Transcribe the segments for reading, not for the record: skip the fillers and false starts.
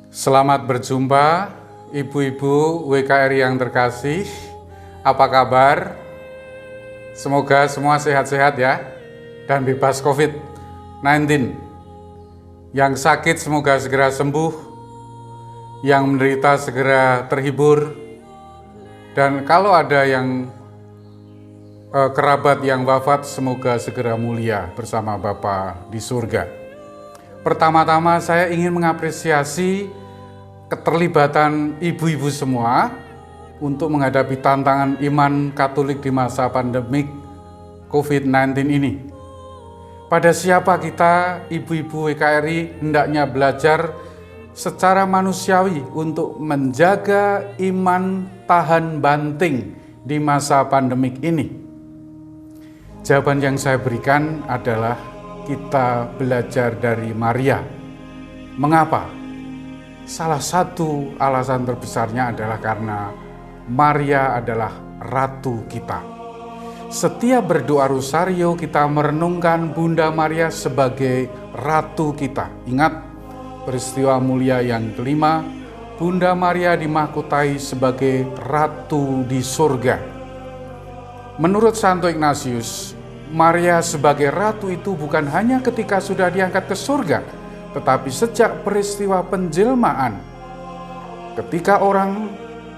Selamat berjumpa ibu-ibu WKRI yang terkasih. Apa kabar? Semoga semua sehat-sehat ya dan bebas COVID-19. Yang sakit semoga segera sembuh, yang menderita segera terhibur, dan kalau ada yang kerabat yang wafat semoga segera mulia bersama Bapa di surga. Pertama-tama saya ingin mengapresiasi keterlibatan ibu-ibu semua untuk menghadapi tantangan iman Katolik di masa pandemik COVID-19 ini. Pada siapa kita, ibu-ibu WKRI, hendaknya belajar secara manusiawi untuk menjaga iman tahan banting di masa pandemik ini? Jawaban yang saya berikan adalah kita belajar dari Maria. Mengapa? Salah satu alasan terbesarnya adalah karena Maria adalah ratu kita. Setiap berdoa rosario kita merenungkan Bunda Maria sebagai ratu kita. Ingat peristiwa mulia yang kelima, Bunda Maria dimahkotai sebagai ratu di surga. Menurut Santo Ignatius, Maria sebagai ratu itu bukan hanya ketika sudah diangkat ke surga, tetapi sejak peristiwa penjelmaan. Ketika orang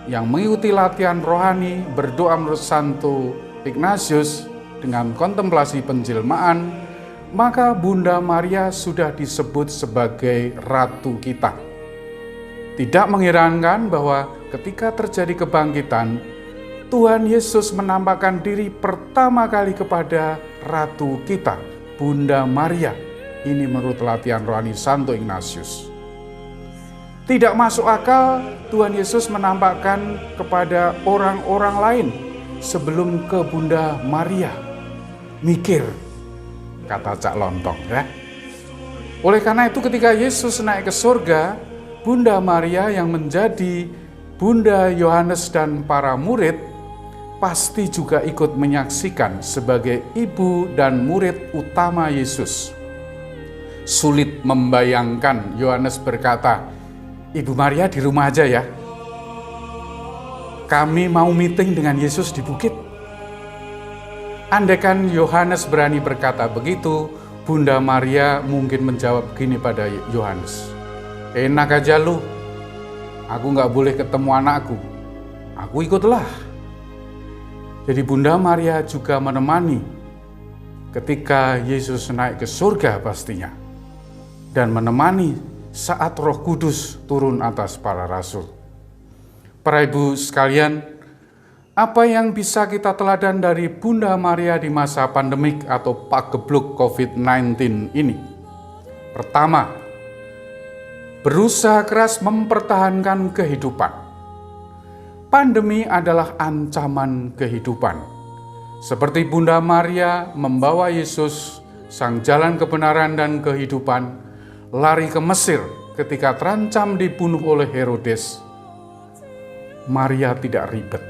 yang mengikuti latihan rohani berdoa menurut Santo Ignatius dengan kontemplasi penjelmaan, maka Bunda Maria sudah disebut sebagai ratu kita. Tidak mengherankan bahwa ketika terjadi kebangkitan, Tuhan Yesus menampakkan diri pertama kali kepada ratu kita, Bunda Maria. Ini menurut latihan rohani Santo Ignatius. Tidak masuk akal Tuhan Yesus menampakkan kepada orang-orang lain sebelum ke Bunda Maria. Mikir, kata Cak Lontong ya. Oleh karena itu ketika Yesus naik ke surga, Bunda Maria yang menjadi Bunda Yohanes dan para murid pasti juga ikut menyaksikan sebagai ibu dan murid utama Yesus. Sulit membayangkan Yohanes berkata, "Ibu Maria di rumah aja ya. Kami mau meeting dengan Yesus di bukit." Andaikan Yohanes berani berkata begitu, Bunda Maria mungkin menjawab begini pada Yohanes, "Enak aja lu, aku gak boleh ketemu anakku, aku ikutlah." Jadi Bunda Maria juga menemani ketika Yesus naik ke surga pastinya, dan menemani saat Roh Kudus turun atas para rasul. Para ibu sekalian, apa yang bisa kita teladan dari Bunda Maria di masa pandemik atau pagebluk COVID-19 ini? Pertama, berusaha keras mempertahankan kehidupan. Pandemi adalah ancaman kehidupan. Seperti Bunda Maria membawa Yesus, sang jalan kebenaran dan kehidupan, lari ke Mesir ketika terancam dibunuh oleh Herodes. Maria tidak ribet.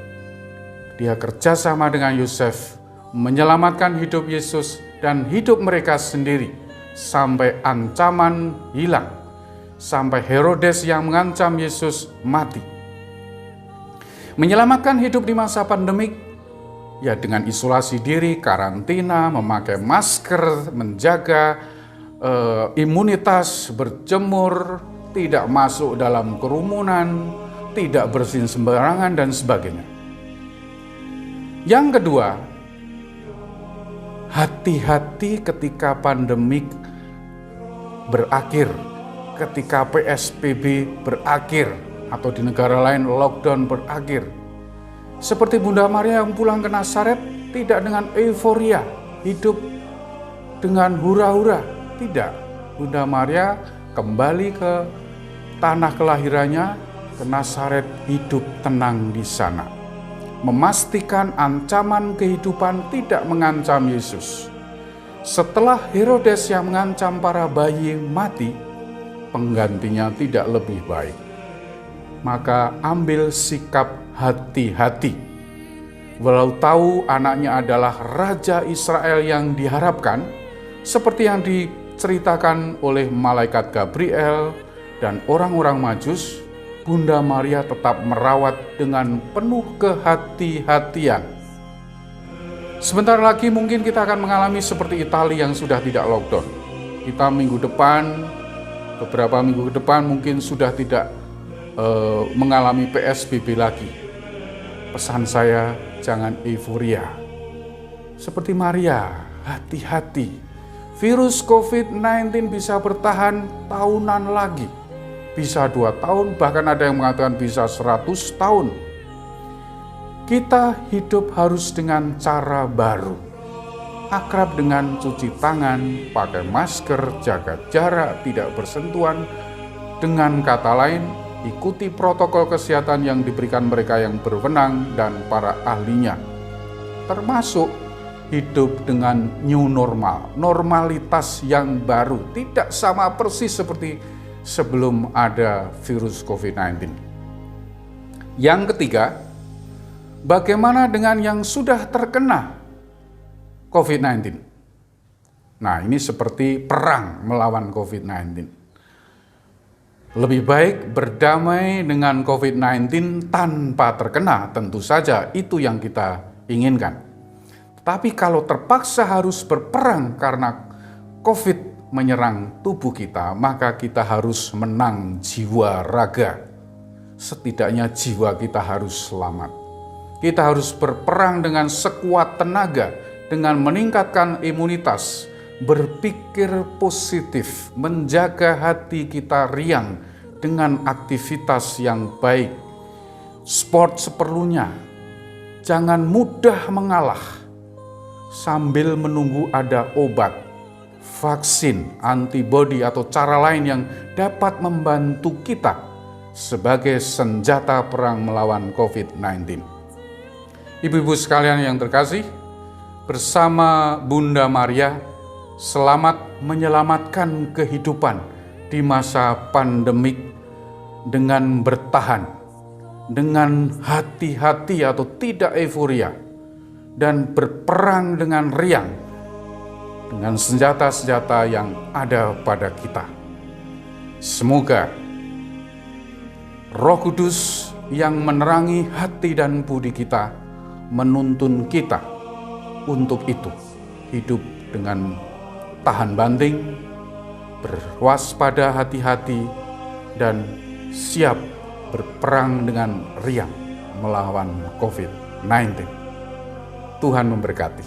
Dia kerjasama dengan Yosef menyelamatkan hidup Yesus dan hidup mereka sendiri sampai ancaman hilang, sampai Herodes yang mengancam Yesus mati. Menyelamatkan hidup di masa pandemik, ya dengan isolasi diri, karantina, memakai masker, menjaga imunitas, berjemur, tidak masuk dalam kerumunan, tidak bersin sembarangan, dan sebagainya. Yang kedua, hati-hati ketika pandemik berakhir, ketika PSBB berakhir, atau di negara lain lockdown berakhir. Seperti Bunda Maria yang pulang ke Nazaret tidak dengan euforia, hidup dengan hura-hura. Tidak. Bunda Maria kembali ke tanah kelahirannya, ke Nazaret, hidup tenang di sana. Memastikan ancaman kehidupan tidak mengancam Yesus. Setelah Herodes yang mengancam para bayi mati, penggantinya tidak lebih baik. Maka ambil sikap hati-hati. Walau tahu anaknya adalah Raja Israel yang diharapkan, seperti yang diceritakan oleh malaikat Gabriel, dan orang-orang Majus, Bunda Maria tetap merawat dengan penuh kehati-hatian. Sebentar lagi mungkin kita akan mengalami seperti Italia yang sudah tidak lockdown. Kita beberapa minggu ke depan mungkin sudah tidak mengalami PSBB lagi. Pesan saya, jangan euforia. Seperti Maria, hati-hati. Virus COVID-19 bisa bertahan tahunan lagi. Bisa 2 tahun, bahkan ada yang mengatakan bisa 100 tahun. Kita hidup harus dengan cara baru. Akrab dengan cuci tangan, pakai masker, jaga jarak, tidak bersentuhan. Dengan kata lain, ikuti protokol kesehatan yang diberikan mereka yang berwenang dan para ahlinya. Termasuk hidup dengan new normal, normalitas yang baru, tidak sama persis seperti sebelum ada virus COVID-19. Yang ketiga, bagaimana dengan yang sudah terkena COVID-19? Nah, ini seperti perang melawan COVID-19. Lebih baik berdamai dengan COVID-19 tanpa terkena, tentu saja itu yang kita inginkan. Tapi kalau terpaksa harus berperang karena COVID menyerang tubuh kita, maka kita harus menang jiwa raga. Setidaknya jiwa kita harus selamat. Kita harus berperang dengan sekuat tenaga, dengan meningkatkan imunitas, berpikir positif, menjaga hati kita riang dengan aktivitas yang baik, sport seperlunya, jangan mudah mengalah sambil menunggu ada obat, vaksin, antibodi atau cara lain yang dapat membantu kita sebagai senjata perang melawan COVID-19. Ibu-ibu sekalian yang terkasih, bersama Bunda Maria, selamat menyelamatkan kehidupan di masa pandemik dengan bertahan, dengan hati-hati atau tidak euforia, dan berperang dengan riang, dengan senjata-senjata yang ada pada kita. Semoga Roh Kudus yang menerangi hati dan budi kita menuntun kita untuk itu, hidup dengan tahan banting, berwaspada hati-hati, dan siap berperang dengan riang melawan COVID-19. Tuhan memberkati.